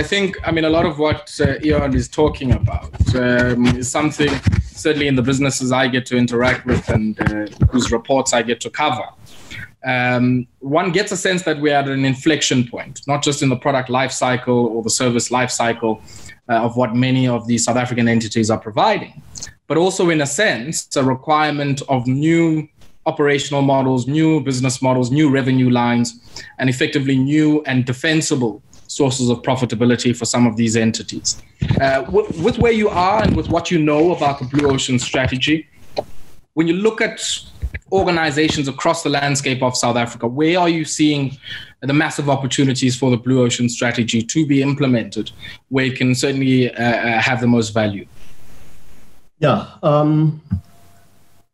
I think, I mean, a lot of what Ioan is talking about is something, certainly in the businesses I get to interact with and whose reports I get to cover. One gets a sense that we're at an inflection point, not just in the product life cycle or the service life cycle of what many of these South African entities are providing, but also in a sense, a requirement of new operational models, new business models, new revenue lines, and effectively new and defensible sources of profitability for some of these entities. With where you are and with what you know about the Blue Ocean strategy, when you look at organizations across the landscape of South Africa, where are you seeing the massive opportunities for the Blue Ocean strategy to be implemented, where it can certainly have the most value? Yeah.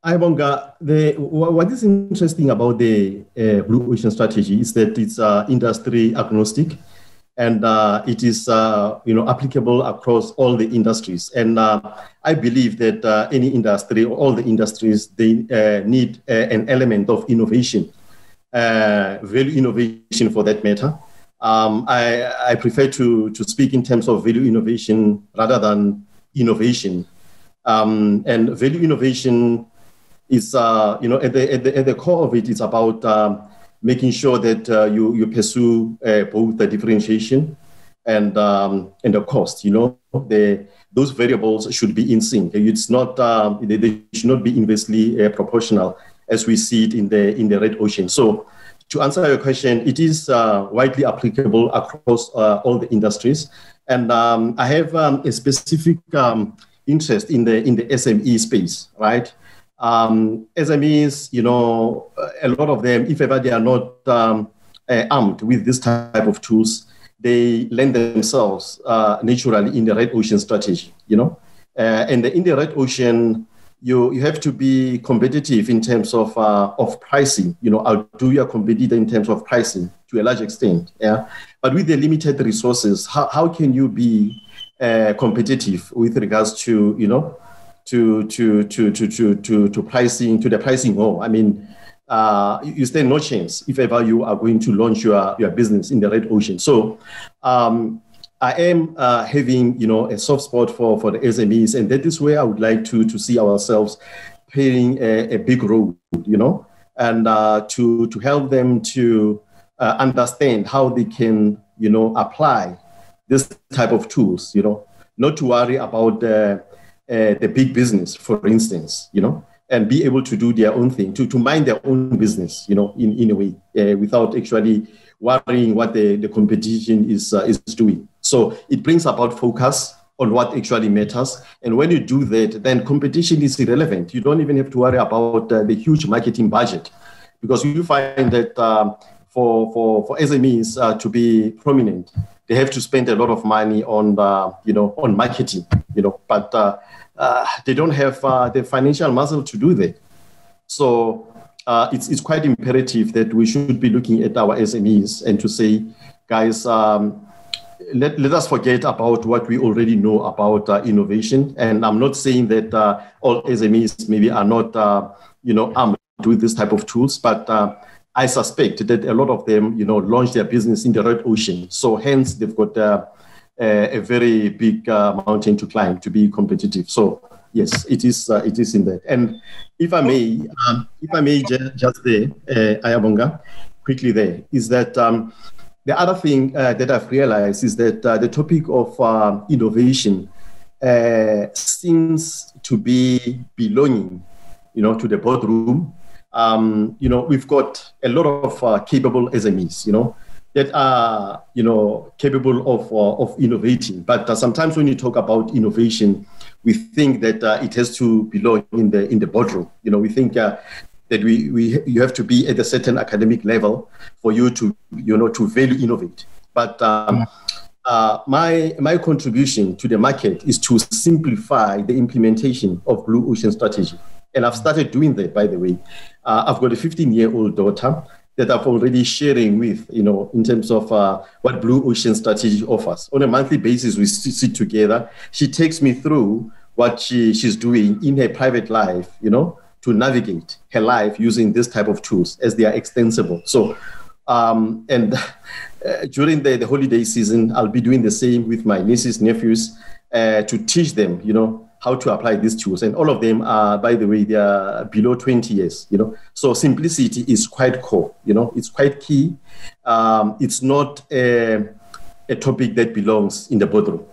Ayabonga, what is interesting about the Blue Ocean strategy is that it's industry agnostic, and it is applicable across all the industries. And I believe that any industry, or all the industries, they need an element of innovation, value innovation for that matter. I prefer to speak in terms of value innovation rather than innovation. And value innovation is, at the core of it, it's about making sure that you pursue both the differentiation and the cost. Those variables should be in sync. It's not they should not be inversely proportional as we see it in the red ocean. So, to answer your question, it is widely applicable across all the industries, and I have a specific interest in the SME space, right? SMEs, a lot of them, if ever they are not armed with this type of tools, they lend themselves naturally in the red ocean strategy, and in the red ocean, you have to be competitive in terms of pricing, outdo your competitor in terms of pricing to a large extent, yeah. But with the limited resources, how can you be competitive with regards to, to pricing, to the pricing war? I mean, you stand no chance if ever you are going to launch your business in the red ocean. So I am having, a soft spot for the SMEs, and that is where I would like to see ourselves playing a big role, and to help them to understand how they can, apply this type of tools, not to worry about the big business, for instance, and be able to do their own thing, to mind their own business, in a way, without actually worrying what the competition is doing. So it brings about focus on what actually matters. And when you do that, then competition is irrelevant. You don't even have to worry about the huge marketing budget, because you find that for SMEs to be prominent, they have to spend a lot of money on on marketing, but they don't have the financial muscle to do that. So it's quite imperative that we should be looking at our SMEs and to say, guys, let us forget about what we already know about innovation. And I'm not saying that all SMEs maybe are not armed with this type of tools, but I suspect that a lot of them launch their business in the red ocean. So hence they've got a very big mountain to climb to be competitive. So yes, it is in that. And if I may just there, Ayabonga, quickly there, is that the other thing that I've realized is that the topic of innovation seems to be belonging, to the boardroom. We've got a lot of capable SMEs, that are, capable of innovating. But sometimes when you talk about innovation, we think that it has to belong in the boardroom. We think that you have to be at a certain academic level for you to, to value innovate. But my contribution to the market is to simplify the implementation of Blue Ocean strategy. And I've started doing that, by the way. I've got a 15-year-old daughter that I've already sharing with, in terms of what Blue Ocean strategy offers. On a monthly basis, we sit together. She takes me through what she's doing in her private life, to navigate her life using this type of tools as they are extensible. So, and during the holiday season, I'll be doing the same with my nieces, nephews, to teach them, how to apply these tools. And all of them are, by the way, they are below 20 years, So simplicity is quite core, it's quite key. It's not a topic that belongs in the boardroom.